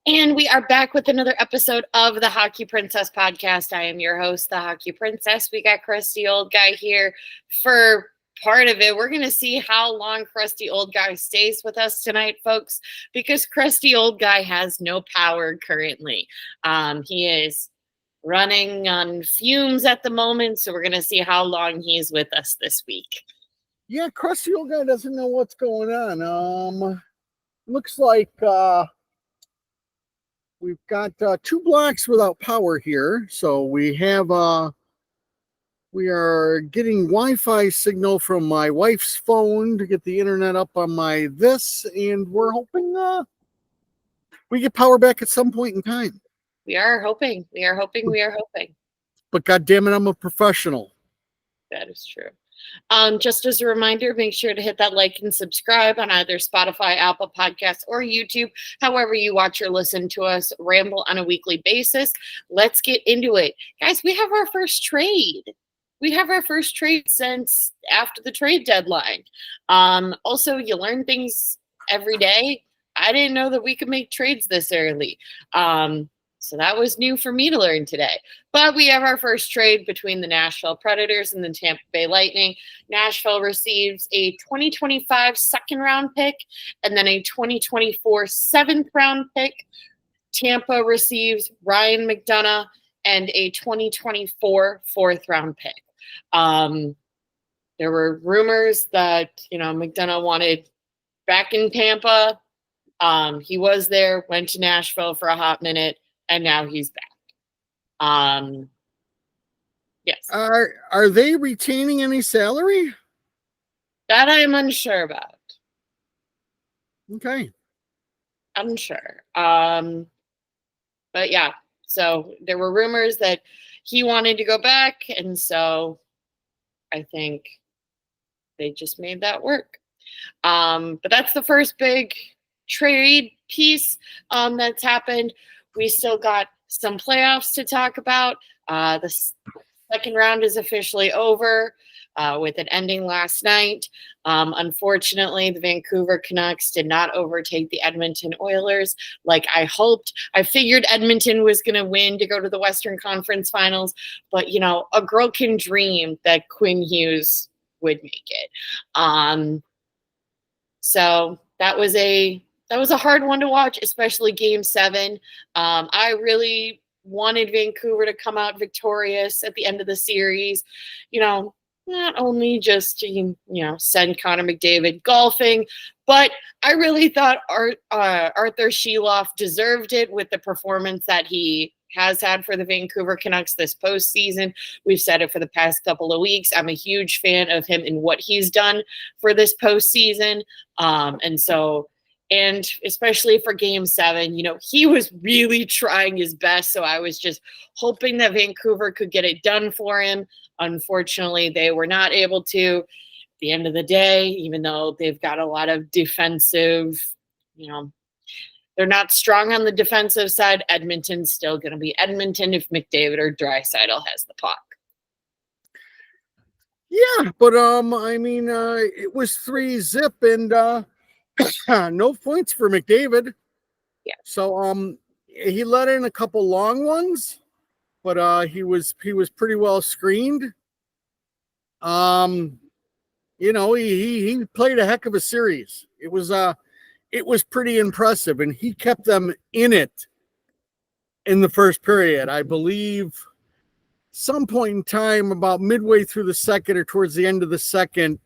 And we are back with another episode of the Hockey Princess podcast. I am your host, the Hockey Princess. We got Crusty Old Guy here for part of it. We're going to see how long Crusty Old Guy stays with us tonight, folks, because Crusty Old Guy has no power currently. He is running on fumes at the moment, so we're going to see how long he's with us this week. Yeah, Crusty Old Guy doesn't know what's going on. Looks like we've got 2 blocks without power here. So we are getting Wi-Fi signal from my wife's phone to get the internet up on my this, and we're hoping we get power back at some point in time. We are hoping. But God damn it, I'm a professional. That is true. Just as a reminder, make sure to hit that like and subscribe on either Spotify, Apple Podcasts, or YouTube, however you watch or listen to us ramble on a weekly basis. Let's get into it. Guys, we have our first trade. We have our first trade since after the trade deadline. Also, you learn things every day. I didn't know that we could make trades this early. So that was new for me to learn today. But we have our first trade between the Nashville Predators and the Tampa Bay Lightning. Nashville receives a 2025 second-round pick and then a 2024 seventh-round pick. Tampa receives Ryan McDonagh and a 2024 fourth-round pick. There were rumors that, McDonagh wanted back in Tampa. He was there, went to Nashville for a hot minute, and now he's back. Yes. Are they retaining any salary? That I'm unsure about. Okay. Unsure. But yeah, so there were rumors that he wanted to go back, and so I think they just made that work. But that's the first big trade piece that's happened. We still got some playoffs to talk about. The second round is officially over with it ending last night. Unfortunately, the Vancouver Canucks did not overtake the Edmonton Oilers like I hoped. I figured Edmonton was going to win to go to the Western Conference Finals, but, a girl can dream that Quinn Hughes would make it. So that was a hard one to watch, especially Game 7. I really wanted Vancouver to come out victorious at the end of the series. Not only just to, send Connor McDavid golfing, but I really thought Arthur Sheloff deserved it with the performance that he has had for the Vancouver Canucks this postseason. We've said it for the past couple of weeks. I'm a huge fan of him and what he's done for this postseason. And especially for Game 7, he was really trying his best. So I was just hoping that Vancouver could get it done for him. Unfortunately, they were not able to. At the end of the day, even though they've got a lot of defensive, they're not strong on the defensive side. Edmonton's still going to be Edmonton if McDavid or Draisaitl has the puck. Yeah, but it was 3-0 and no points for McDavid. Yeah. So he let in a couple long ones, but he was pretty well screened. He played a heck of a series. It was pretty impressive, and he kept them in it in the first period. I believe some point in time, about midway through the second or towards the end of the second,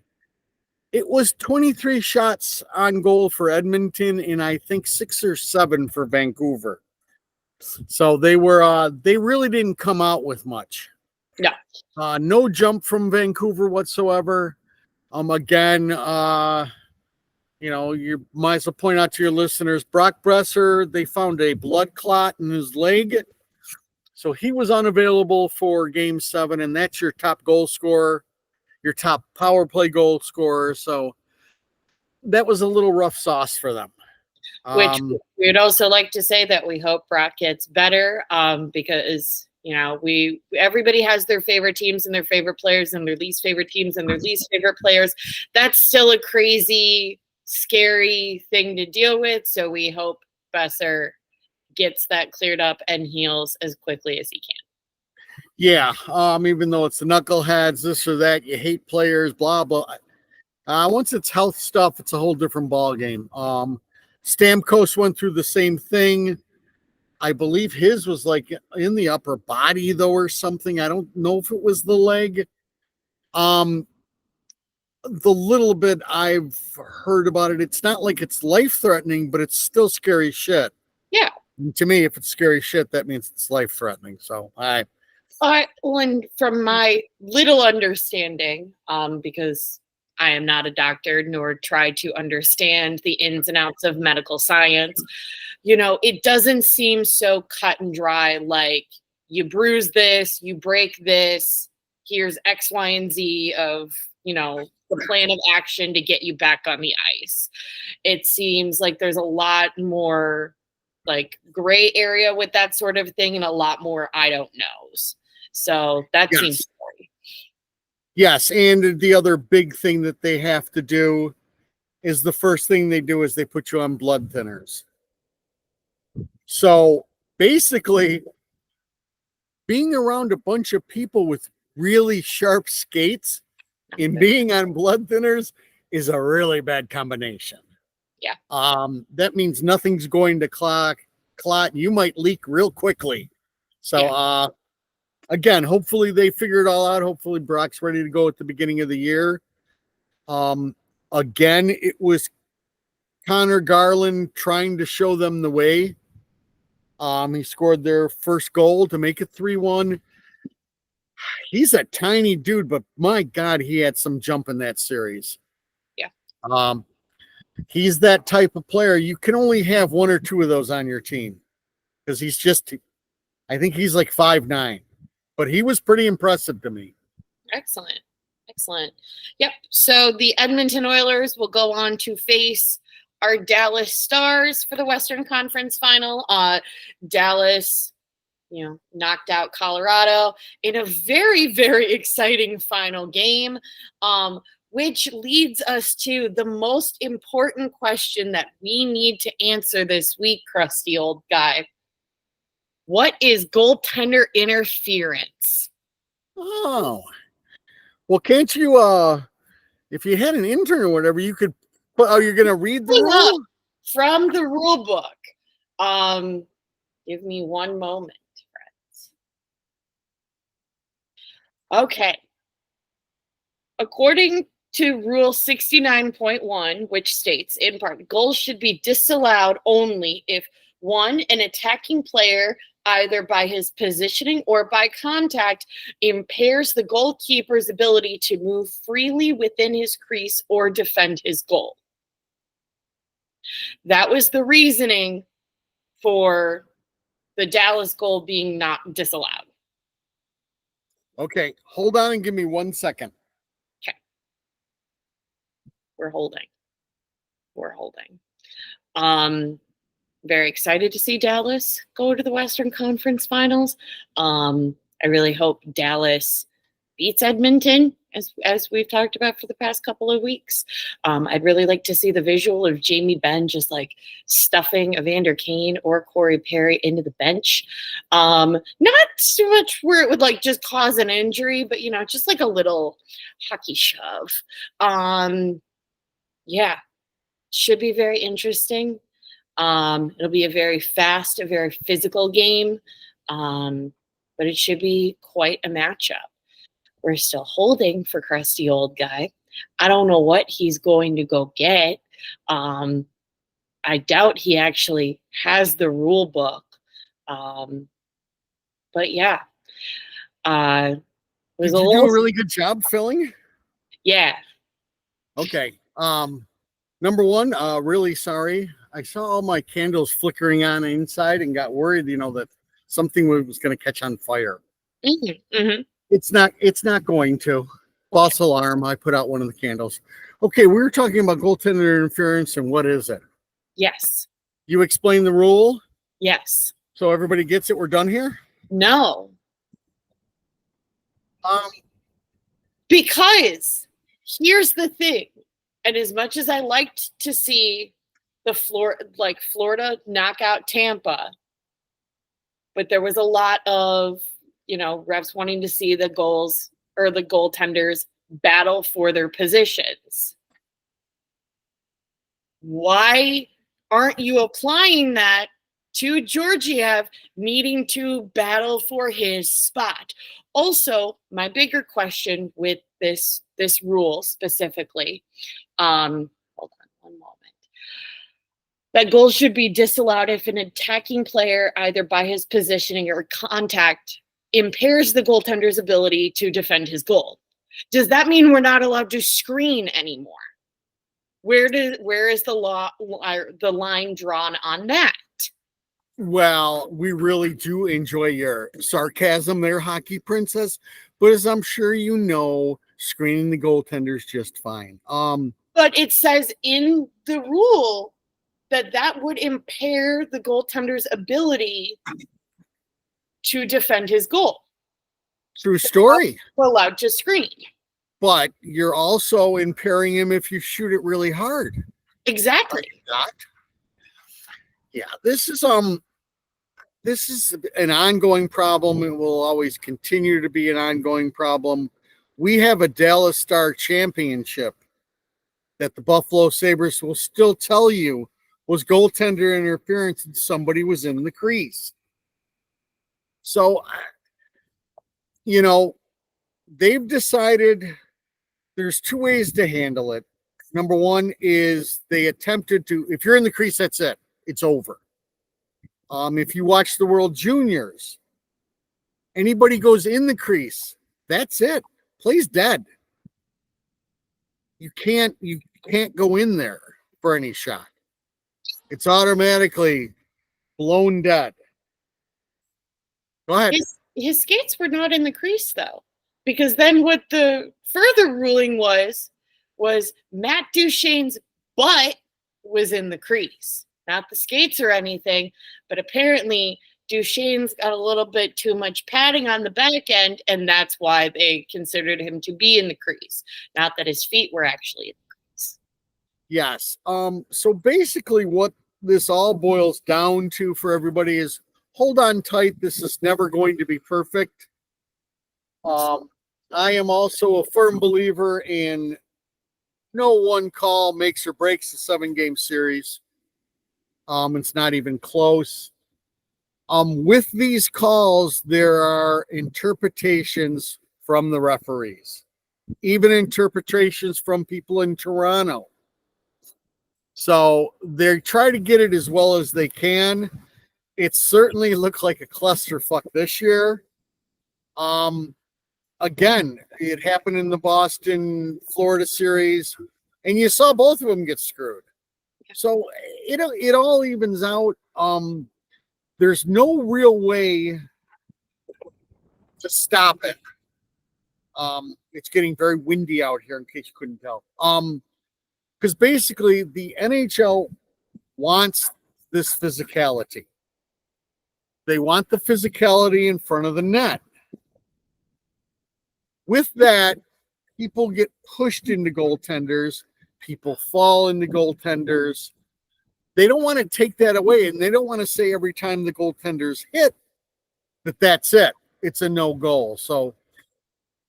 it was 23 shots on goal for Edmonton and I think 6 or 7 for Vancouver. So they really didn't come out with much. No. No jump from Vancouver whatsoever. Again, you might as well point out to your listeners, Brock Besser, they found a blood clot in his leg. So he was unavailable for Game 7, and that's your top goal scorer, your top power play goal scorer. So that was a little rough sauce for them. Which we would also like to say that we hope Brock gets better because, everybody has their favorite teams and their favorite players and their least favorite teams and their least favorite players. That's still a crazy, scary thing to deal with. So we hope Besser gets that cleared up and heals as quickly as he can. Yeah, even though it's the knuckleheads, this or that, you hate players, blah blah. Once it's health stuff, it's a whole different ball game. Stamkos went through the same thing. I believe his was like in the upper body though, or something. I don't know if it was the leg. The little bit I've heard about it, it's not like it's life threatening, but it's still scary shit. Yeah. And to me, if it's scary shit, that means it's life threatening. So and from my little understanding, because I am not a doctor nor try to understand the ins and outs of medical science, it doesn't seem so cut and dry. Like you bruise this, you break this, here's X, Y, and Z of, the plan of action to get you back on the ice. It seems like there's a lot more like gray area with that sort of thing and a lot more I don't knows. So that seems scary. Yes, and the other big thing that they have to do is the first thing they do is they put you on blood thinners. So basically, being around a bunch of people with really sharp skates and being on blood thinners is a really bad combination. Yeah. That means nothing's going to clot. You might leak real quickly. So, again, hopefully they figure it all out. Hopefully Brock's ready to go at the beginning of the year. Again, it was Connor Garland trying to show them the way. He scored their first goal to make it 3-1. He's a tiny dude, but my God, he had some jump in that series. Yeah. He's that type of player. You can only have one or two of those on your team because I think he's like 5'9", but he was pretty impressive to me. Excellent. Yep. So the Edmonton Oilers will go on to face our Dallas Stars for the Western Conference Final. Dallas, knocked out Colorado in a very, very exciting final game, which leads us to the most important question that we need to answer this week, crusty old guy. What is goaltender interference? Oh, well, can't you, if you had an intern or whatever, you could you're going to read the rule? From the rule book. Give me one moment, friends. Okay. According to Rule 69.1, which states, in part, goals should be disallowed only if, one, an attacking player, either by his positioning or by contact, impairs the goalkeeper's ability to move freely within his crease or defend his goal. That was the reasoning for the Dallas goal being not disallowed. Okay, hold on and give me 1 second. Okay. We're holding. Very excited to see Dallas go to the Western Conference Finals. I really hope Dallas beats Edmonton, as we've talked about for the past couple of weeks. I'd really like to see the visual of Jamie Benn just like stuffing Evander Kane or Corey Perry into the bench. Not too much where it would like just cause an injury, but just like a little hockey shove. Yeah, should be very interesting. It'll be a very fast, a very physical game, but it should be quite a matchup. We're still holding for crusty old guy. I don't know what he's going to go get. I doubt he actually has the rule book. But yeah. Did you do a really good job filling? Yeah. Okay. Number one, really sorry. I saw all my candles flickering on inside and got worried, that something was going to catch on fire. Mm-hmm. Mm-hmm. It's not going to. False alarm. I put out one of the candles. Okay, we were talking about goaltender interference, and what is it? Yes. You explain the rule? Yes. So everybody gets it? We're done here? No. Because here's the thing. And as much as I liked to see the Florida knock out Tampa, but there was a lot of, refs wanting to see the goals or the goaltenders battle for their positions. Why aren't you applying that to Georgiev needing to battle for his spot? Also, my bigger question with this rule specifically, hold on one moment. That goals should be disallowed if an attacking player, either by his positioning or contact, impairs the goaltender's ability to defend his goal. Does that mean we're not allowed to screen anymore? Where is the line drawn on that? Well, we really do enjoy your sarcasm there, Hockey Princess. But as I'm sure you know, screening the goaltender is just fine. But it says in the rule that would impair the goaltender's ability to defend his goal. True story. We're allowed to screen. But you're also impairing him if you shoot it really hard. Exactly. Yeah, this is an ongoing problem. It will always continue to be an ongoing problem. We have a Dallas Star championship that the Buffalo Sabres will still tell you was goaltender interference and somebody was in the crease. So, they've decided there's two ways to handle it. Number one is they attempted to, if you're in the crease, that's it. It's over. If you watch the World Juniors, anybody goes in the crease, that's it. Play's dead. You can't go in there for any shot. It's automatically blown dead. Go ahead. His skates were not in the crease though, because then what the further ruling was Matt Duchene's butt was in the crease, not the skates or anything, but apparently Duchene's got a little bit too much padding on the back end, and that's why they considered him to be in the crease, not that his feet were actually in the crease. Yes. So basically what this all boils down to for everybody is hold on tight. This is never going to be perfect. I am also a firm believer in no one call makes or breaks a 7-game series. It's not even close. With these calls, there are interpretations from the referees, even interpretations from people in Toronto. So they try to get it as well as they can. It certainly looked like a clusterfuck this year. Again, it happened in the Boston, Florida series, and you saw both of them get screwed. So it all evens out. There's no real way to stop it. It's getting very windy out here, in case you couldn't tell. Because basically the NHL wants this physicality. They want the physicality in front of the net. With that, people get pushed into goaltenders. People fall into goaltenders. They don't want to take that away, and they don't want to say every time the goaltenders hit that's it. It's a no goal. So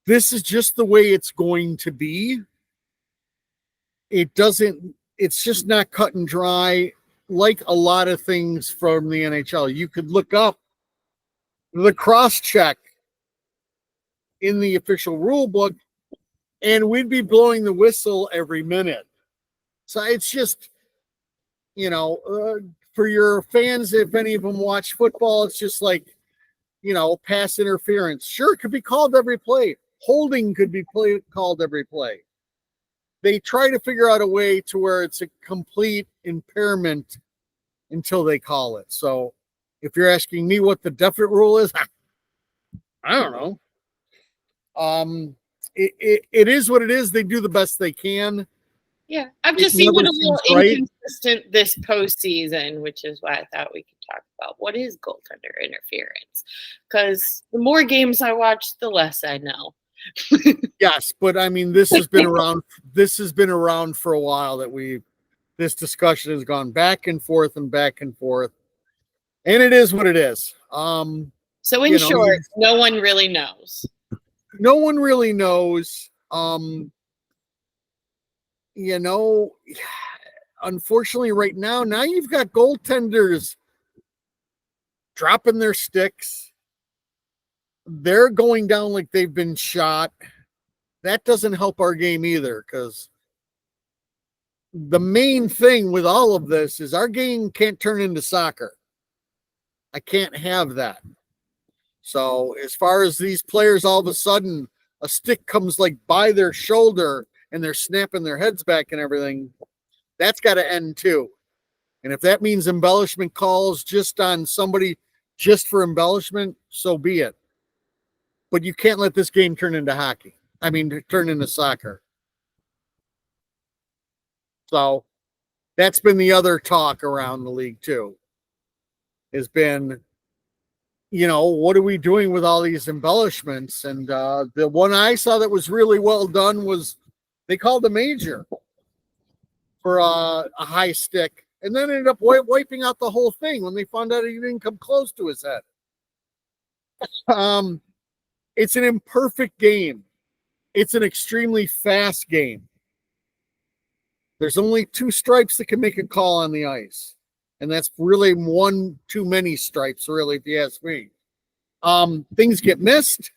this is just the way it's going to be. It's just not cut and dry like a lot of things from the NHL. You could look up the cross-check in the official rule book, and we'd be blowing the whistle every minute. So it's just, for your fans, if any of them watch football, it's just like, pass interference. Sure, it could be called every play. Holding could be called every play. They try to figure out a way to where it's a complete impairment until they call it. So if you're asking me what the definite rule is, I don't know. It is what it is. They do the best they can. Yeah, I've just seen it a little inconsistent this postseason, which is why I thought we could talk about what is goaltender interference. Because the more games I watch, the less I know. Yes, but I mean, this has been around. This has been around for a while. This discussion has gone back and forth and back and forth. And it is what it is. So in short, no one really knows. No one really knows. Unfortunately, right now you've got goaltenders dropping their sticks. They're going down like they've been shot. That doesn't help our game either, because the main thing with all of this is our game can't turn into soccer. I can't have that. So as far as these players, all of a sudden a stick comes like by their shoulder and they're snapping their heads back and everything, that's got to end too. And if that means embellishment calls just on somebody just for embellishment, so be it. But you can't let this game turn into hockey. Turn into soccer. So that's been the other talk around the league too. Has been, what are we doing with all these embellishments? And the one I saw that was really well done was they called a major for a high stick, and then ended up wiping out the whole thing when they found out he didn't come close to his head. It's an imperfect game. It's an extremely fast game. There's only 2 stripes that can make a call on the ice. And that's really one too many stripes, really, if you ask me. Things get missed.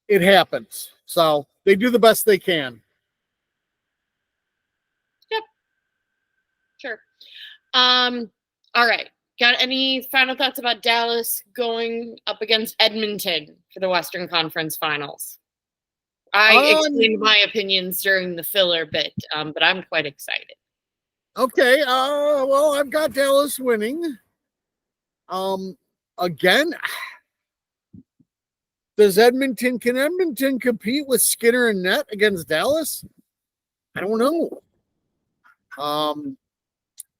It happens. So they do the best they can. Yep. Sure. All right. Got any final thoughts about Dallas going up against Edmonton for the Western Conference Finals? I explained my opinions during the filler bit, but I'm quite excited. Okay. Well, I've got Dallas winning. Again, can Edmonton compete with Skinner and net against Dallas? I don't know.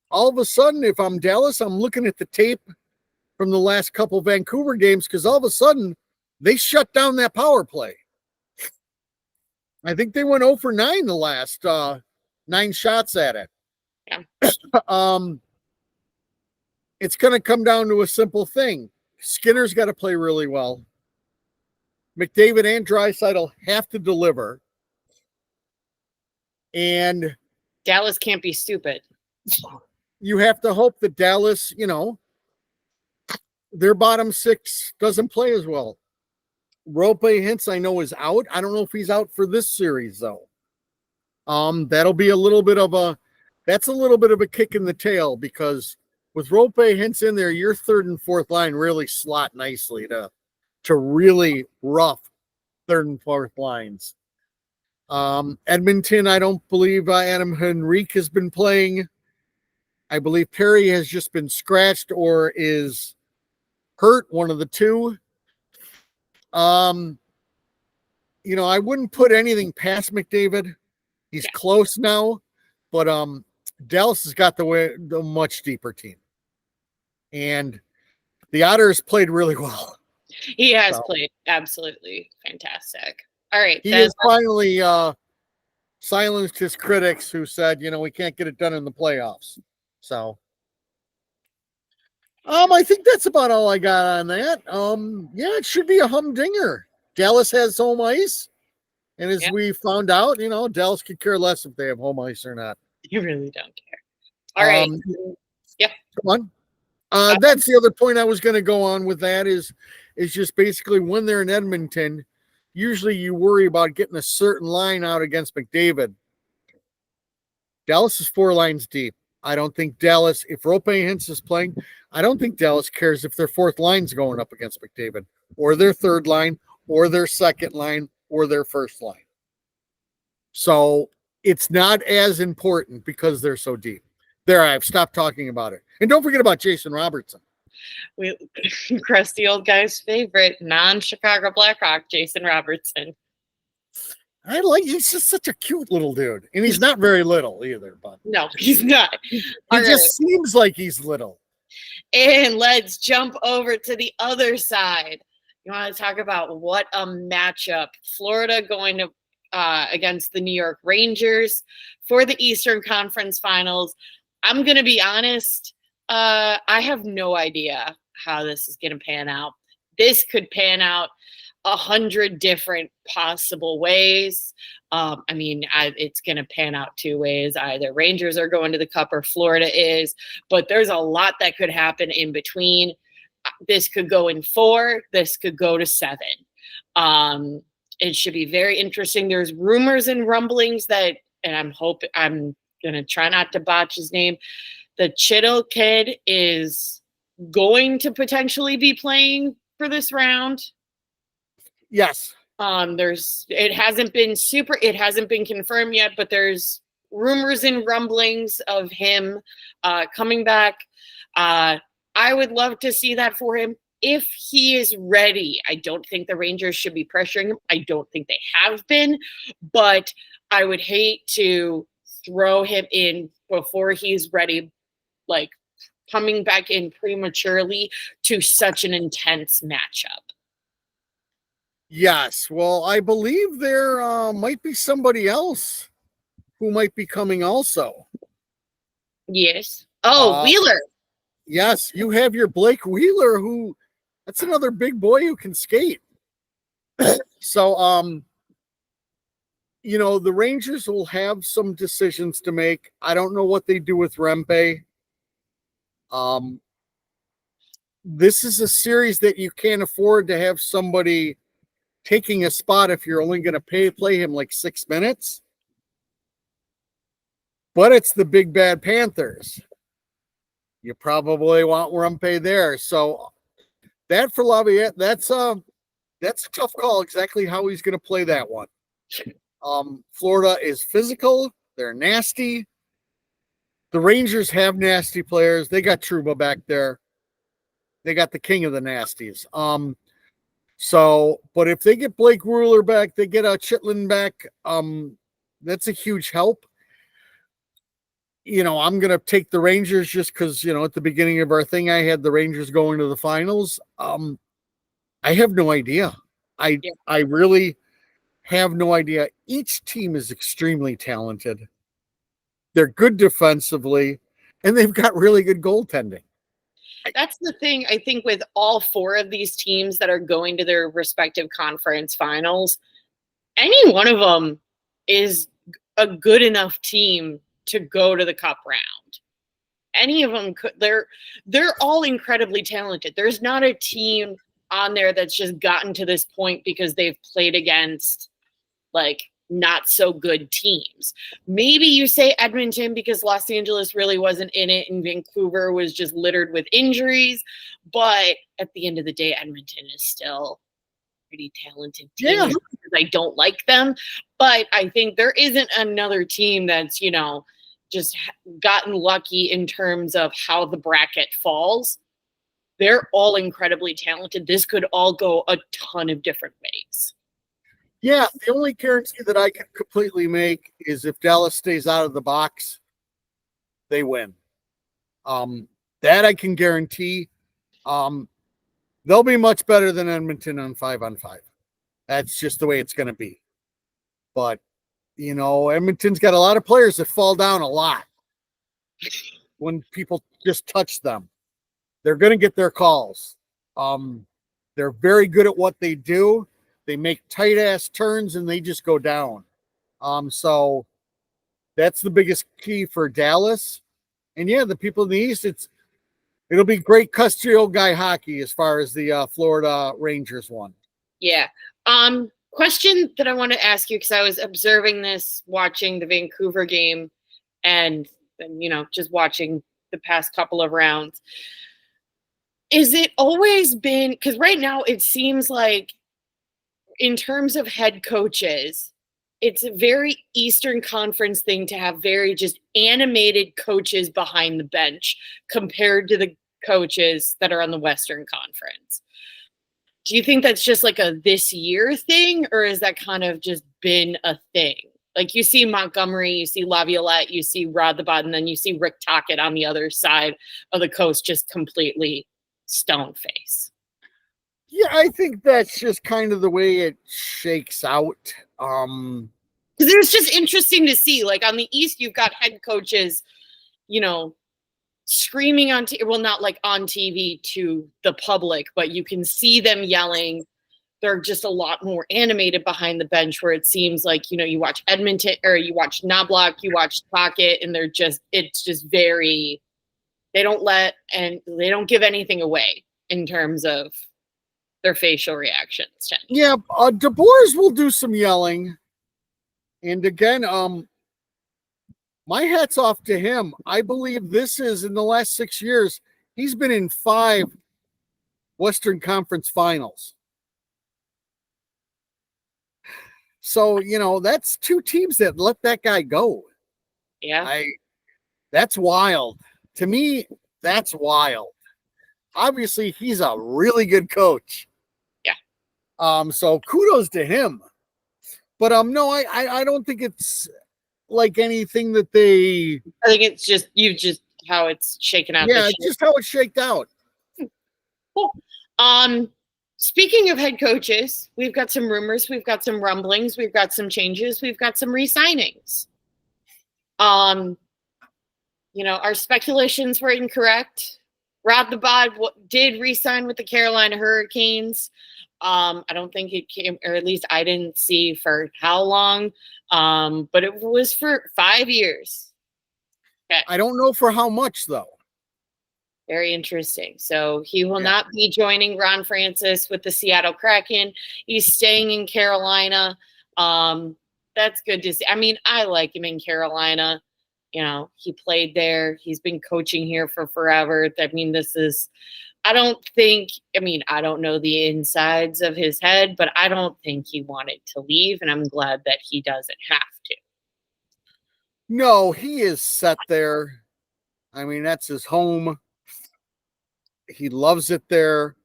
All of a sudden, if I'm Dallas, I'm looking at the tape from the last couple Vancouver games, because all of a sudden they shut down that power play. I think they went 0 for 9 the last 9 shots at it. Yeah. It's going to come down to a simple thing. Skinner's got to play really well. McDavid and Draisaitl have to deliver. And Dallas can't be stupid. You have to hope that Dallas, their bottom 6 doesn't play as well. Rope Hintz, I know, is out. I don't know if he's out for this series, though. That'll be a little bit of a kick in the tail, because with Rope Hintz in there, your 3rd and 4th line really slot nicely to really rough 3rd and 4th lines. Edmonton, I don't believe Adam Henrique has been playing. I believe Perry has just been scratched or is hurt, one of the two. I wouldn't put anything past McDavid. He's close now, but Dallas has got the much deeper team. And the Otters played really well. He has played absolutely fantastic. All right. He has finally silenced his critics who said, we can't get it done in the playoffs. So I think that's about all I got on that. It should be a humdinger. Dallas has home ice. And as we found out, Dallas could care less if they have home ice or not. You really don't care. All right. Yeah. Come on. That's the other point I was going to go on with that is just basically when they're in Edmonton, usually you worry about getting a certain line out against McDavid. Dallas is 4 lines deep. I don't think Dallas, if Rope Hintz is playing, I don't think Dallas cares if their 4th line's going up against McDavid, or their 3rd line, or their 2nd line, or their 1st line. So it's not as important because they're so deep. There, I've stopped talking about it. And don't forget about Jason Robertson. Crusty old guy's favorite, non-Chicago Blackhawk, Jason Robertson. He's just such a cute little dude. And he's not very little either. But no, he's not. He just seems like he's little. And let's jump over to the other side. You want to talk about what a matchup. Florida going to against the New York Rangers for the Eastern Conference Finals. I'm going to be honest. I have no idea how this is going to pan out. This could pan out 100 different possible ways. It's going to pan out two ways. Either Rangers are going to the Cup or Florida is, but there's a lot that could happen in between. This could go in 4. This could go to 7. It should be very interesting. There's rumors and rumblings that, and I'm going to try not to botch his name. The Chittle kid is going to potentially be playing for this round. Yes. It hasn't been confirmed yet, but there's rumors and rumblings of him coming back. I would love to see that for him if he is ready. I don't think the Rangers should be pressuring him. I don't think they have been, but I would hate to throw him in before he's ready, like coming back in prematurely to such an intense matchup. Yes. Well, I believe there might be somebody else who might be coming also. Yes. Oh, Wheeler. Yes, you have your Blake Wheeler, who that's another big boy who can skate. So, the Rangers will have some decisions to make. I don't know what they do with Rempe. This is a series that you can't afford to have somebody taking a spot if you're only going to play him like 6 minutes. But it's the big bad Panthers. You probably want Rempe there. So that for Laviolette, that's a tough call exactly how he's going to play that one. Florida is physical. They're nasty. The Rangers have nasty players. They got Trouba back there. They got the king of the nasties. But if they get Blake Wheeler back, they get Chitlin back. That's a huge help. I'm going to take the Rangers just because, at the beginning of our thing, I had the Rangers going to the finals. I have no idea. I really have no idea. Each team is extremely talented. They're good defensively, and they've got really good goaltending. That's the thing, I think, with all 4 of these teams that are going to their respective conference finals, any one of them is a good enough team to go to the Cup round. Any of them could. They're all incredibly talented. There's not a team on there that's just gotten to this point because they've played against like not so good teams. Maybe you say Edmonton because Los Angeles really wasn't in it and Vancouver was just littered with injuries. But at the end of the day, Edmonton is still a pretty talented team. Yeah. I don't like them, but I think there isn't another team that's, just gotten lucky in terms of how the bracket falls. They're all incredibly talented. This could all go a ton of different ways. Yeah, the only guarantee that I can completely make is if Dallas stays out of the box, they win. That I can guarantee. They'll be much better than Edmonton on 5-on-5. That's just the way it's going to be. But, Edmonton's got a lot of players that fall down a lot when people just touch them. They're going to get their calls. They're very good at what they do. They make tight ass turns and they just go down. So that's the biggest key for Dallas. And yeah, the people in the East, it'll be great custody old guy hockey as far as the Florida Rangers one. Yeah. Question that I want to ask you, because I was observing this, watching the Vancouver game and just watching the past couple of rounds. Is it always been, because right now it seems like in terms of head coaches, it's a very Eastern Conference thing to have very just animated coaches behind the bench compared to the coaches that are on the Western Conference. Do you think that's just like a this year thing, or has that kind of just been a thing? Like you see Montgomery, you see Laviolette, you see Rodbot, and then you see Rick Tocchet on the other side of the coast just completely stone face. Yeah, I think that's just kind of the way it shakes out. Because it was just interesting to see, like on the East, you've got head coaches, screaming on well, not like on TV to the public, but you can see them yelling. They're just a lot more animated behind the bench, where it seems like, you watch Edmonton or you watch Knobloch, you watch Pocket, and it's just very, they don't give anything away in terms of their facial reactions. Yeah, DeBoers will do some yelling. And again, my hat's off to him. I believe this is, in the last 6 years, he's been in 5 Western Conference Finals. So, that's 2 teams that let that guy go. Yeah. That's wild. To me, that's wild. Obviously, he's a really good coach. Yeah. So kudos to him. But no, I don't think it's like anything that I think it's just how it's shaken out. Yeah, just how it's shaked out. Cool. Speaking of head coaches, we've got some rumors, we've got some rumblings, we've got some changes, we've got some re-signings. Our speculations were incorrect. Rob the Bod did re-sign with the Carolina Hurricanes. I don't think it came, or at least I didn't see for how long, but it was for 5 years. Okay. I don't know for how much, though. Very interesting. So he will not be joining Ron Francis with the Seattle Kraken. He's staying in Carolina. That's good to see. I mean, I like him in Carolina. He played there. He's been coaching here for forever. I mean, I don't know the insides of his head, but I don't think he wanted to leave, and I'm glad that he doesn't have to. No, he is set there. I mean, that's his home. He loves it there.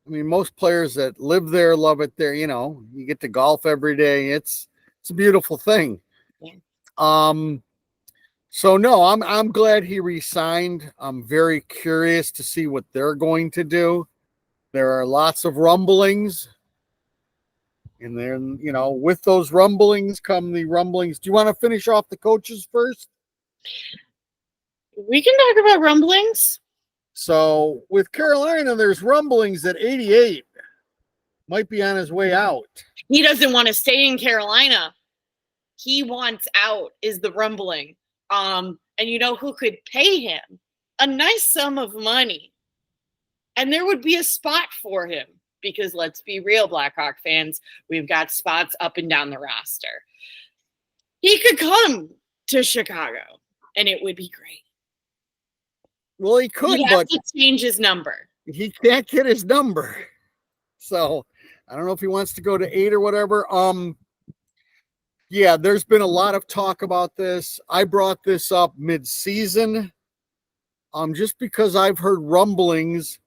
I mean, most players that live there love it there. You get to golf every day. It's a beautiful thing. Yeah. So no, I'm glad he re-signed. I'm very curious to see what they're going to do. There are lots of rumblings. And then, with those rumblings come the rumblings. Do you want to finish off the coaches first? We can talk about rumblings. So with Carolina, there's rumblings that 88 might be on his way out. He doesn't want to stay in Carolina. He wants out, is the rumbling. And you know who could pay him? A nice sum of money. And there would be a spot for him. Because let's be real, Blackhawk fans, we've got spots up and down the roster. He could come to Chicago, and it would be great. Well, he could, but to change his number. He can't get his number. So I don't know if he wants to go to 8 or whatever. Yeah, there's been a lot of talk about this. I brought this up mid-season, just because I've heard rumblings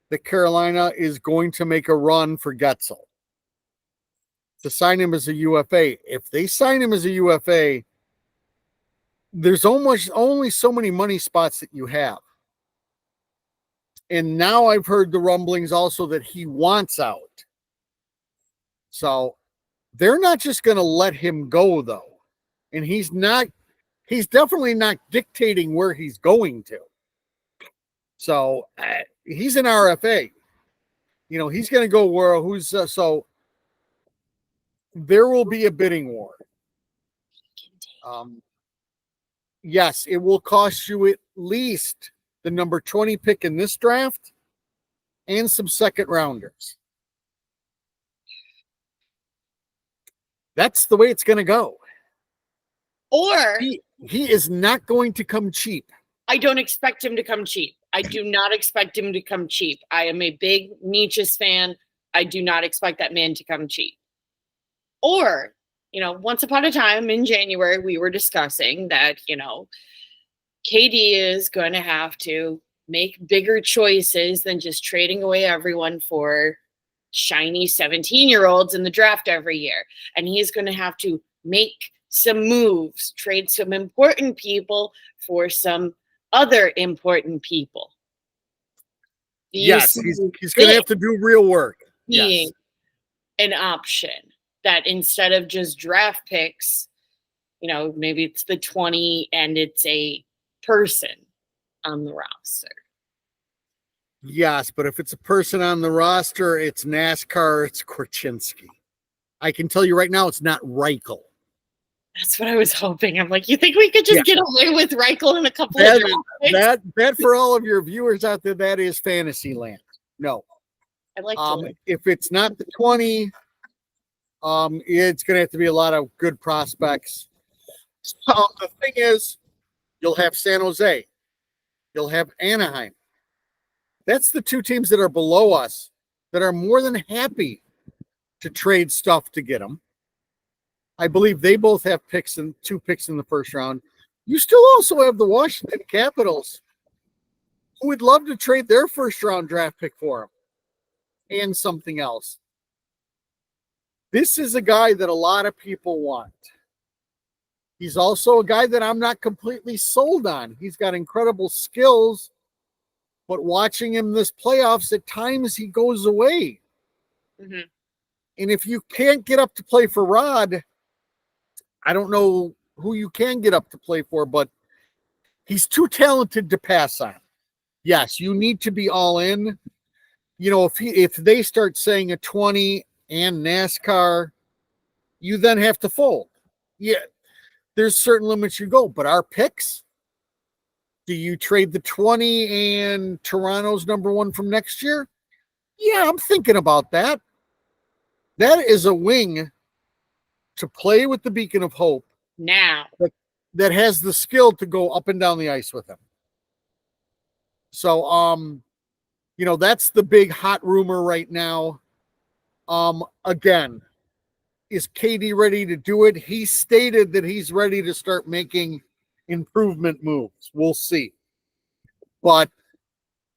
that Carolina is going to make a run for Getzel to sign him as a UFA. If they sign him as a UFA, there's almost only so many money spots that you have. And now I've heard the rumblings also that he wants out. So they're not just going to let him go, though. And he's definitely not dictating where he's going to. So he's an RFA. He's going to go where so there will be a bidding war. Yes, it will cost you at least the number 20 pick in this draft and some second rounders. That's the way it's going to go. Or he is not going to come cheap. I don't expect him to come cheap. I do not expect him to come cheap. I am a big Nietzsche's fan. I do not expect that man to come cheap. Or, once upon a time in January, we were discussing that, KD is going to have to make bigger choices than just trading away everyone for shiny 17-year-olds in the draft every year. And he's going to have to make some moves, trade some important people for some other important people. Yes, he's going to have to do real work. Being an option that instead of just draft picks, maybe it's the 20 and it's a person. on the roster. Yes, but if it's a person on the roster, it's NASCAR, it's Korchinski. I can tell you right now, it's not Reichel. That's what I was hoping. I'm like, you think we could just get away with Reichel in a couple that, of draft picks? That for all of your viewers out there, that is fantasy land. No. I like if it's not the 20, it's going to have to be a lot of good prospects. The thing is, you'll have San Jose. You'll have Anaheim. That's the two teams that are below us that are more than happy to trade stuff to get them. I believe they both have two picks in the first round. You still also have the Washington Capitals, who would love to trade their first round draft pick for them and something else. This is a guy that a lot of people want. He's also a guy that I'm not completely sold on. He's got incredible skills, but watching him this playoffs, at times he goes away. Mm-hmm. And if you can't get up to play for Rod, I don't know who you can get up to play for, but he's too talented to pass on. Yes, you need to be all in. You know, if they start saying a 20 and NASCAR, you then have to fold. Yeah, there's certain limits you go, but our picks, do you trade the 20 and Toronto's number 1 from next year? Yeah, I'm thinking about that. That is a wing to play with the Beacon of Hope now that has the skill to go up and down the ice with him. So, you know, that's the big hot rumor right now. Again, is KD ready to do it? He stated that he's ready to start making improvement moves. We'll see. But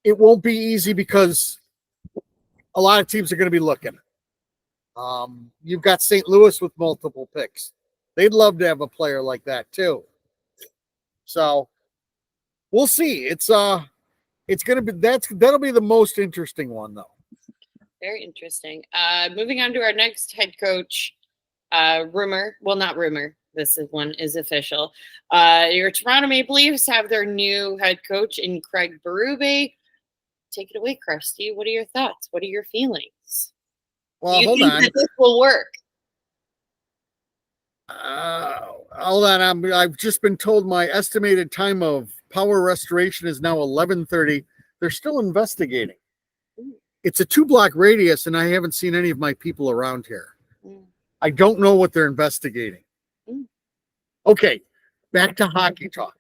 it won't be easy because a lot of teams are going to be looking. You've got St. Louis with multiple picks. They'd love to have a player like that too. So we'll see. It's going to be that'll be the most interesting one though. Very interesting. Moving on to our next head coach rumor. Well, not rumor. This one is official. Your Toronto Maple Leafs have their new head coach in Craig Berube. Take it away, Krusty. What are your thoughts? What are your feelings? Well, Do you hold think on. that this will work? Hold on. I've just been told my estimated time of power restoration is now 11:30. They're still investigating. It's a 2-block radius, and I haven't seen any of my people around here. I don't know what they're investigating. Okay, back to hockey talk.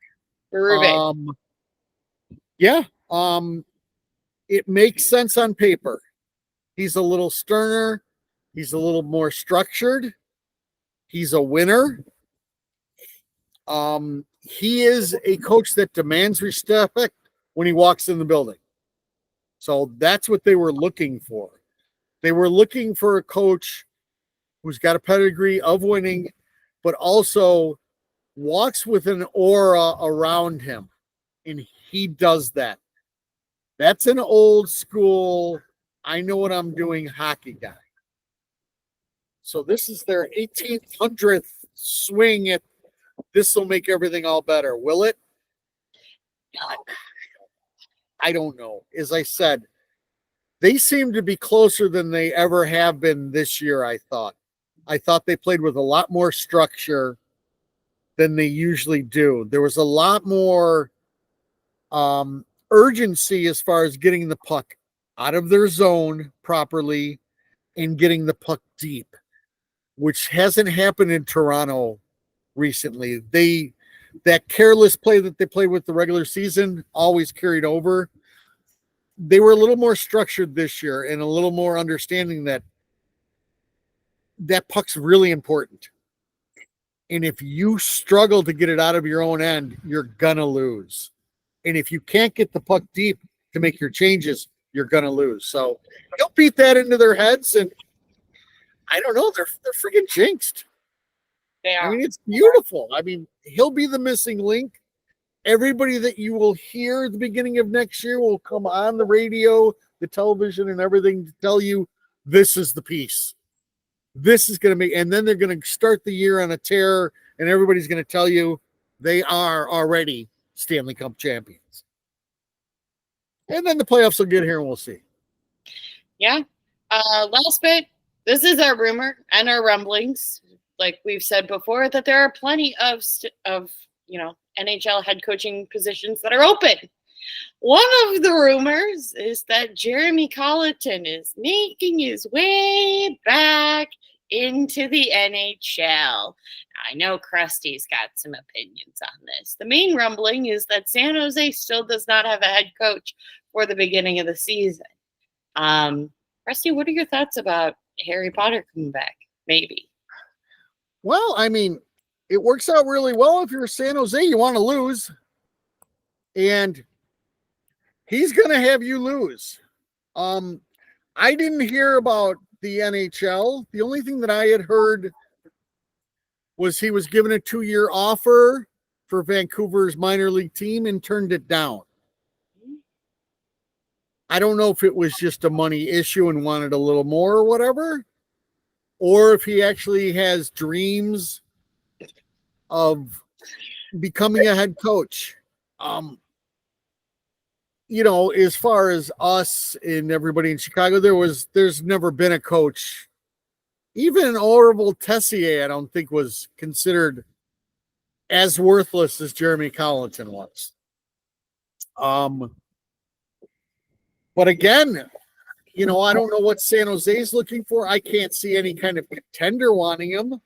Yeah, it makes sense on paper. He's a little sterner. He's a little more structured. He's a winner. He is a coach that demands respect when he walks in the building. So that's what they were looking for. They were looking for a coach who's got a pedigree of winning, but also walks with an aura around him. And he does that. That's an old school, I know what I'm doing hockey guy. So this is their 1800th swing at this will make everything all better. Will it? I don't know. As I said, they seem to be closer than they ever have been this year, I thought. I thought they played with a lot more structure than they usually do. There was a lot more urgency as far as getting the puck out of their zone properly and getting the puck deep, which hasn't happened in Toronto recently. That careless play that they played with the regular season always carried over. They were a little more structured this year and a little more understanding that puck's really important. And if you struggle to get it out of your own end, you're going to lose. And if you can't get the puck deep to make your changes, you're going to lose. So he'll beat that into their heads. And I don't know, they're freaking jinxed. They are. I mean, it's beautiful. I mean, he'll be the missing link. Everybody that you will hear at the beginning of next year will come on the radio, the television, and everything to tell you this is the piece. This is going to be, and then they're going to start the year on a tear, and everybody's going to tell you they are already Stanley Cup champions. And then the playoffs will get here and we'll see. Yeah. Last bit. This is our rumor and our rumblings. Like we've said before, that there are plenty of NHL head coaching positions that are open. One of the rumors is that Jeremy Colleton is making his way back into the NHL. I know Krusty's got some opinions on this. The main rumbling is that San Jose still does not have a head coach for the beginning of the season. Krusty, what are your thoughts about Harry Potter coming back? Maybe. Well, I mean, it works out really well if you're San Jose. You want to lose. And he's going to have you lose. I didn't hear about the NHL. The only thing that I had heard was he was given a 2-year offer for Vancouver's minor league team and turned it down. I don't know if it was just a money issue and wanted a little more or whatever, or if he actually has dreams of becoming a head coach. As far as us and everybody in Chicago, there's never been a coach. Even Orville Tessier, I don't think was considered as worthless as Jeremy Colleton was. But again, I don't know what San Jose is looking for. I can't see any kind of contender wanting him.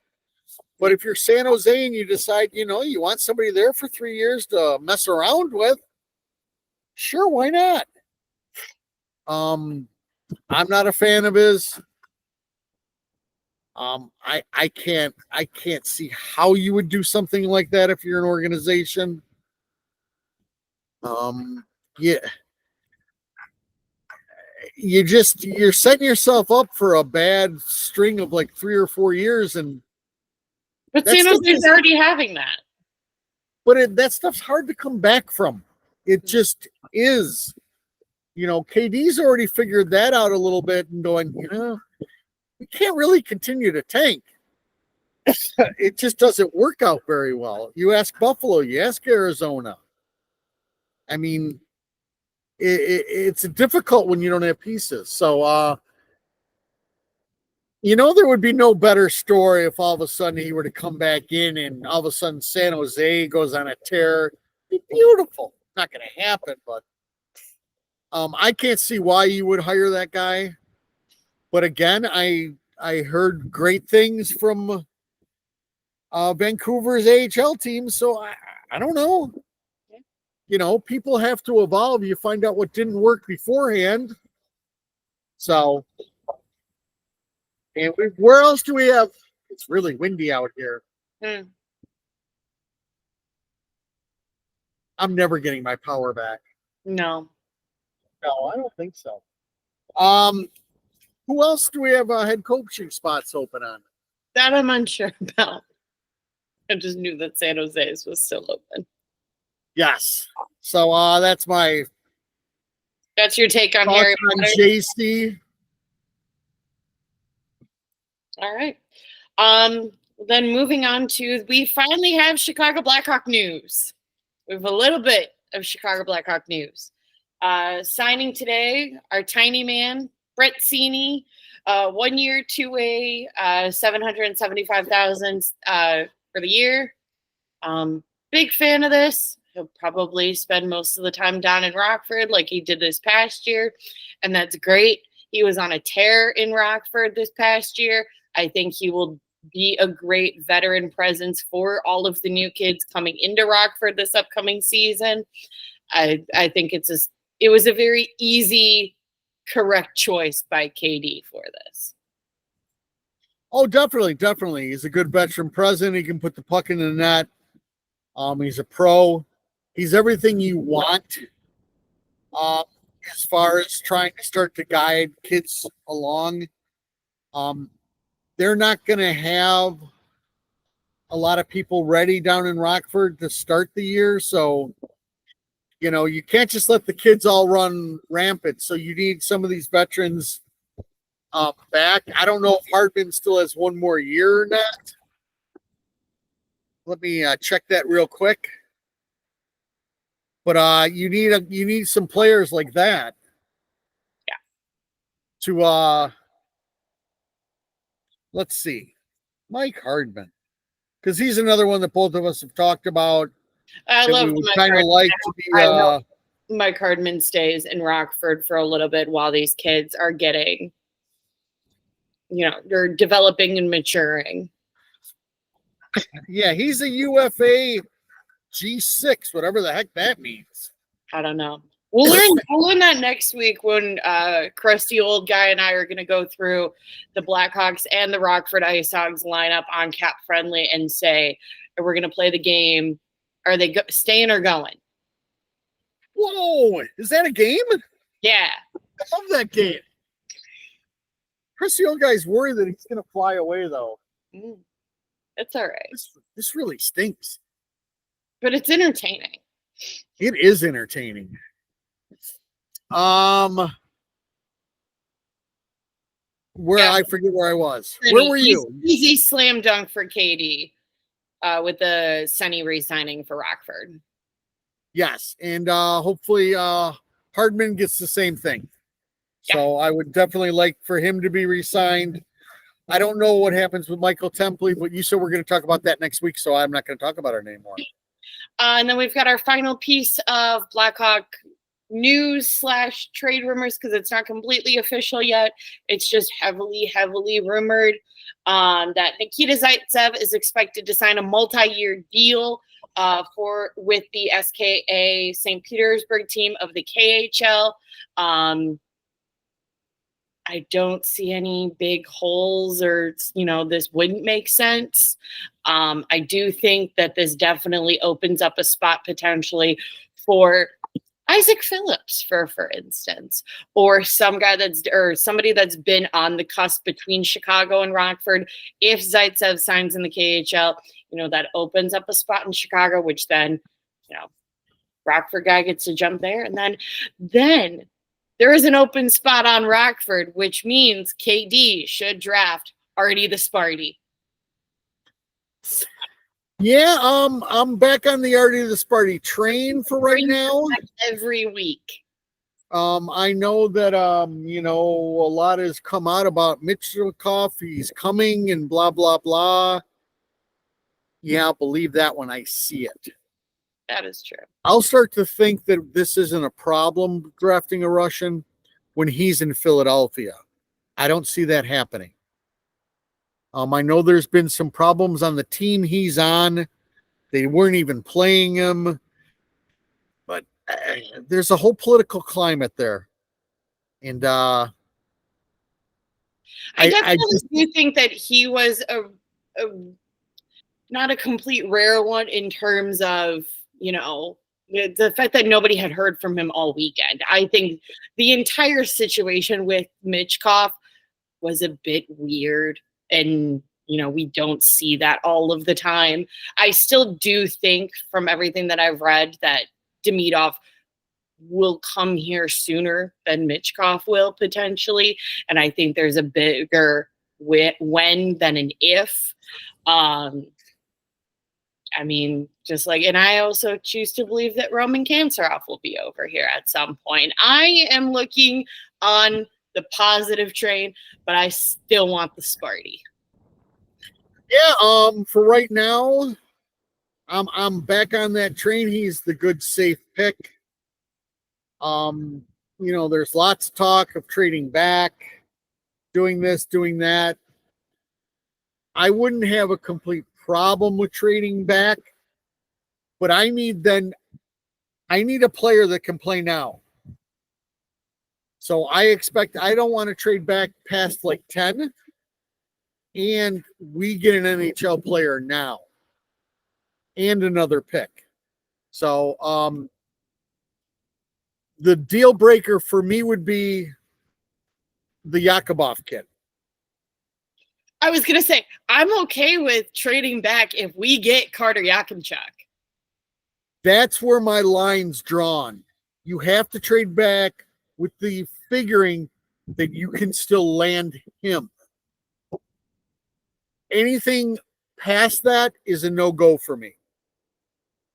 But if you're San Jose and you decide, you want somebody there for 3 years to mess around with, sure, why not? I'm not a fan of his. I can't see how you would do something like that if you're an organization. Yeah. You're setting yourself up for a bad string of like 3 or 4 years, but San Jose's already having that. But that stuff's hard to come back from. It just is. KD's already figured that out a little bit and going, we can't really continue to tank. It just doesn't work out very well. You ask Buffalo, you ask Arizona. I mean, it's difficult when you don't have pieces. So, there would be no better story if all of a sudden he were to come back in and all of a sudden San Jose goes on a tear. It'd be beautiful. Not going to happen, but I can't see why you would hire that guy. But again, I heard great things from Vancouver's AHL team, so I don't know. People have to evolve. You find out what didn't work beforehand. So, and where else do we have? It's really windy out here. I'm never getting my power back. No, I don't think so. Who else do we have head coaching spots open on? That I'm unsure about. I just knew that San Jose's was still open. Yes. So that's your take on Harry Potter? JC. All right. Then moving on to, we finally have Chicago Blackhawk news. We have a little bit of Chicago Blackhawk news. Signing today, our tiny man, Brett Seney, 1 year, 2-way, $775,000 for the year. Big fan of this. He'll probably spend most of the time down in Rockford like he did this past year, and that's great. He was on a tear in Rockford this past year. I think he will be a great veteran presence for all of the new kids coming into Rockford this upcoming season. I think it was a very easy, correct choice by KD for this. Oh, definitely. He's a good veteran presence. He can put the puck in the net. He's a pro. He's everything you want as far as trying to start to guide kids along. They're not going to have a lot of people ready down in Rockford to start the year. So, you can't just let the kids all run rampant. So you need some of these veterans back. I don't know if Hardman still has 1 more year or not. Let me check that real quick. But you need some players like that. Yeah. To let's see, Mike Hardman, because he's another one that both of us have talked about I that we love would Mike kind of Hardman. like to be. I hope Mike Hardman stays in Rockford for a little bit while these kids are getting, they're developing and maturing. Yeah, he's a UFA G6, whatever the heck that means. I don't know. We'll learn that next week when crusty old guy and I are going to go through the Blackhawks and the Rockford Ice Hogs lineup on Cap Friendly and say, we're going to play the game. Are they staying or going? Whoa, is that a game? Yeah. I love that game. Chris, old guy's worried that he's going to fly away, though. It's all right. This really stinks. But it's entertaining. It is entertaining. I forget where I was. Where were you? Easy slam dunk for Katie with the Sunny re-signing for Rockford. Yes, and hopefully Hardman gets the same thing. Yeah. So I would definitely like for him to be re-signed. I don't know what happens with Michael Templey, but you said we're going to talk about that next week, so I'm not going to talk about it anymore. And then we've got our final piece of Blackhawk news / trade rumors, because it's not completely official yet. It's just heavily rumored that Nikita Zaitsev is expected to sign a multi-year deal with the SKA St. Petersburg team of the KHL. I don't see any big holes or, this wouldn't make sense. I do think that this definitely opens up a spot potentially for Isaac Phillips, for instance, or somebody that's been on the cusp between Chicago and Rockford. If Zaitsev signs in the KHL, that opens up a spot in Chicago, which then, Rockford guy gets to jump there. And then there is an open spot on Rockford, which means KD should draft Artie the Sparty. Yeah, I'm back on the Artie the Sparty train for right now. Every week. I know that a lot has come out about Mitchellkoff. He's coming and blah blah blah. Yeah, I'll believe that when I see it. That is true. I'll start to think that this isn't a problem drafting a Russian when he's in Philadelphia. I don't see that happening. I know there's been some problems on the team he's on. They weren't even playing him. But there's a whole political climate there. And I definitely do think that he was a not a complete rare one in terms of, the fact that nobody had heard from him all weekend. I think the entire situation with Mitchkoff was a bit weird, and we don't see that all of the time. I still do think, from everything that I've read, that Demidov will come here sooner than Mitchkoff will potentially, and I think there's a bigger when than an if. And I also choose to believe that Roman Kanserov will be over here at some point. I am looking on the positive train, but I still want the Sparty. Yeah, for right now, I'm back on that train. He's the good, safe pick. There's lots of talk of trading back, doing this, doing that. I wouldn't have a complete problem with trading back, but I need a player that can play now. So I don't want to trade back past like 10, and we get an NHL player now and another pick. So the deal breaker for me would be the Yakubov kid. I was going to say, I'm okay with trading back if we get Carter Yakimchuk. That's where my line's drawn. You have to trade back with the figuring that you can still land him. Anything past that is a no-go for me.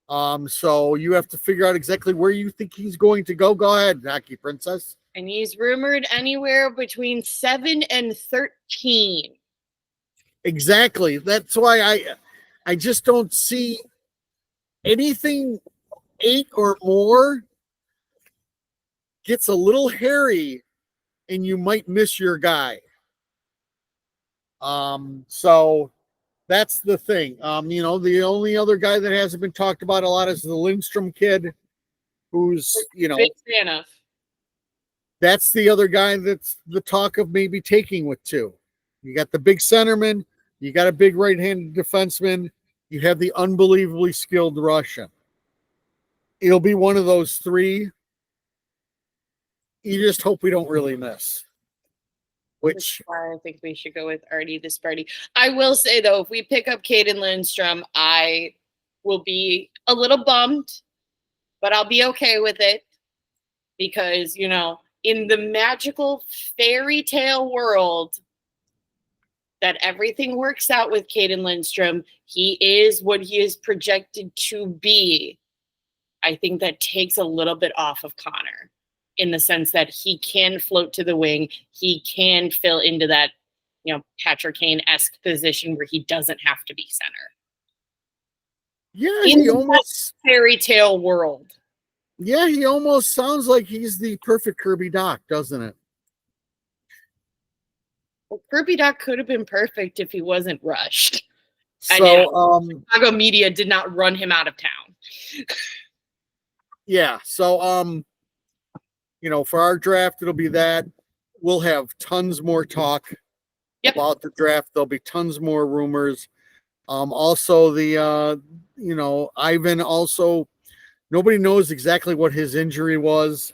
So you have to figure out exactly where you think he's going to go. Go ahead, Hockey Princess. And he's rumored anywhere between 7 and 13. Exactly. That's why I just don't see anything 8 or more gets a little hairy and you might miss your guy. So that's the thing. The only other guy that hasn't been talked about a lot is the Lindstrom kid, who's, Big fan of. that's the other guy that's the talk of maybe taking with 2. You got the big centerman, you got a big right-handed defenseman, you have the unbelievably skilled Russian. It'll be one of those 3. You just hope we don't really miss. Which I think we should go with Artie the Sparty. I will say though, if we pick up Caden Lindstrom, I will be a little bummed, but I'll be okay with it because, in the magical fairy tale world that everything works out with Caden Lindstrom, he is what he is projected to be. I think that takes a little bit off of Connor in the sense that he can float to the wing. He can fill into that, Patrick Kane-esque position where he doesn't have to be center. Yeah, in he almost fairy tale world. Yeah, he almost sounds like he's the perfect Kirby Doc, doesn't it? Well, Kirby Doc could have been perfect if he wasn't rushed. So, Chicago media did not run him out of town. Yeah, so for our draft, it'll be that. We'll have tons more talk about the draft. There'll be tons more rumors. Also the Ivan also, nobody knows exactly what his injury was.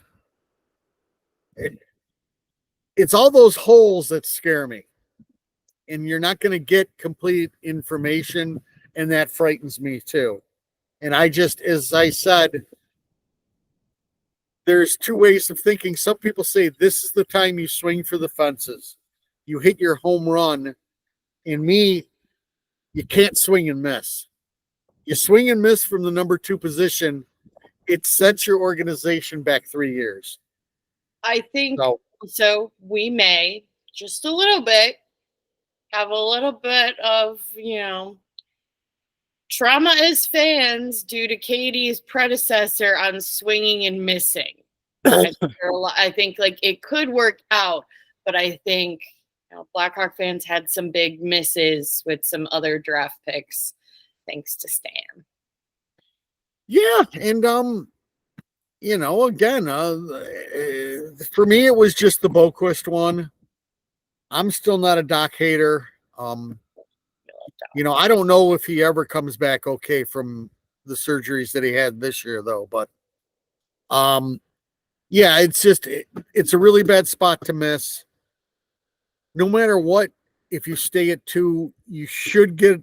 It's all those holes that scare me. And you're not going to get complete information, and that frightens me too. And I just, as I said, there's 2 ways of thinking. Some people say this is the time you swing for the fences. You hit your home run. And me, you can't swing and miss. You swing and miss from the number 2 position, it sets your organization back 3 years. I think so. We may just a little bit have a little bit of, trauma as fans due to Katie's predecessor on swinging and missing. I think like it could work out, but I think Blackhawk fans had some big misses with some other draft picks, thanks to Stan. Yeah, and again, for me, it was just the Boquist one. I'm still not a Doc hater. I don't know if he ever comes back okay from the surgeries that he had this year, though. But, yeah, it's a really bad spot to miss. No matter what, if you stay at 2, you should get,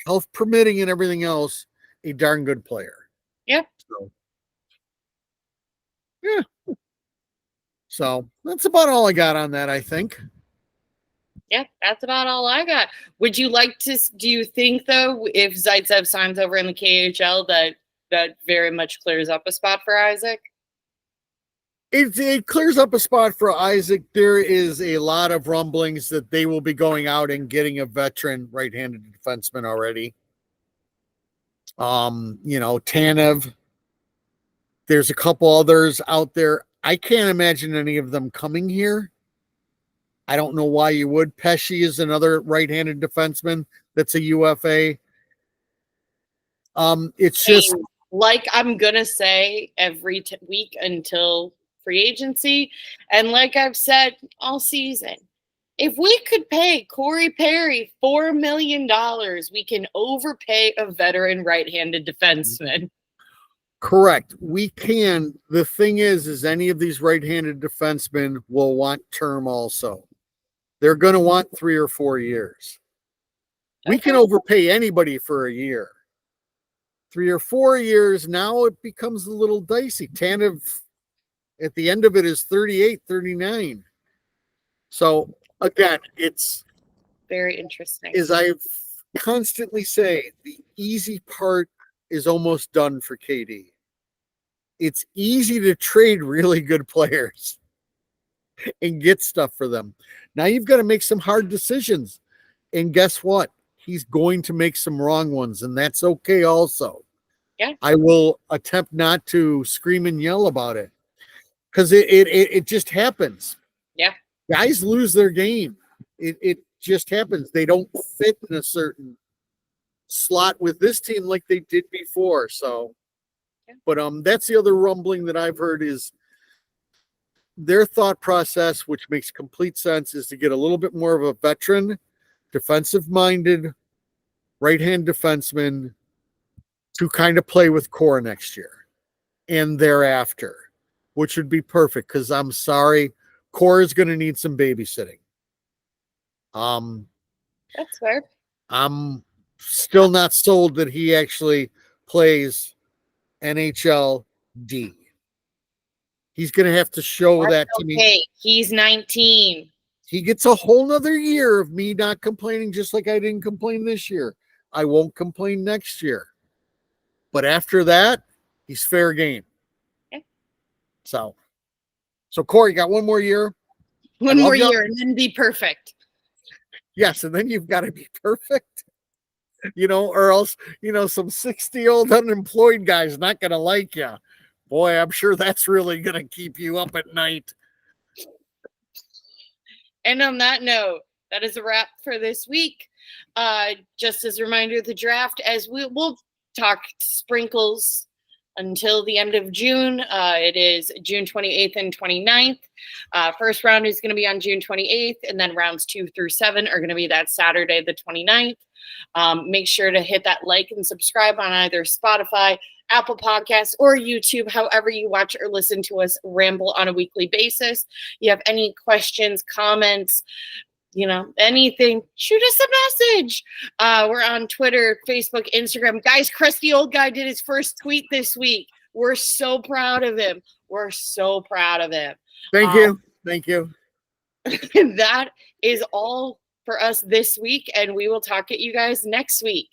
health permitting and everything else, a darn good player. Yep. So, yeah. So that's about all I got on that, I think. Yeah, that's about all I got. Would you like to, do you think though, if Zaitsev signs over in the KHL, that very much clears up a spot for Isaac? It clears up a spot for Isaac. There is a lot of rumblings that they will be going out and getting a veteran right-handed defenseman already. Tanev. There's a couple others out there. I can't imagine any of them coming here. I don't know why you would. Pesci is another right-handed defenseman that's a UFA. It's just like I'm gonna say every week until free agency, and like I've said all season, if we could pay Corey Perry $4 million, we can overpay a veteran right-handed defenseman. Correct. We can. The thing is any of these right-handed defensemen will want term also. They're going to want 3 or 4 years. We can overpay anybody for a year. 3 or 4 years, now it becomes a little dicey. Tanev, at the end of it, is 38, 39. So, again, it's very interesting. As I constantly say, the easy part is almost done for KD. It's easy to trade really good players and get stuff for them. Now you've got to make some hard decisions. And guess what? He's going to make some wrong ones, and that's okay also. Yeah. I will attempt not to scream and yell about it because it just happens. Yeah. Guys lose their game. It just happens. They don't fit in a certain slot with this team like they did before. So, yeah. But that's the other rumbling that I've heard is their thought process, which makes complete sense, is to get a little bit more of a veteran, defensive-minded, right-hand defenseman to kind of play with core next year and thereafter, which would be perfect because I'm sorry, core is going to need some babysitting. That's fair. I'm still not sold that he actually plays NHL D. He's going to have to show that to me. Okay, he's 19. He gets a whole nother year of me not complaining, just like I didn't complain this year. I won't complain next year. But after that, he's fair game. Okay. So Corey, got one more year. One more year and then be perfect. Yes, and then you've got to be perfect. Or else, some 60-year-old unemployed guy's not going to like you. Boy, I'm sure that's really going to keep you up at night. And on that note, that is a wrap for this week. Just as a reminder, the draft, as we'll talk sprinkles until the end of June. It is June 28th and 29th. First round is going to be on June 28th, and then rounds 2 through 7 are going to be that Saturday, the 29th. Make sure to hit that like and subscribe on either Spotify, Apple Podcasts, or YouTube, however you watch or listen to us ramble on a weekly basis. You have any questions, comments, anything, shoot us a message. We're on Twitter, Facebook, Instagram. Guys, Crusty Old Guy did his first tweet this week. We're so proud of him. Thank you. Thank you. That is all for us this week, and we will talk at you guys next week.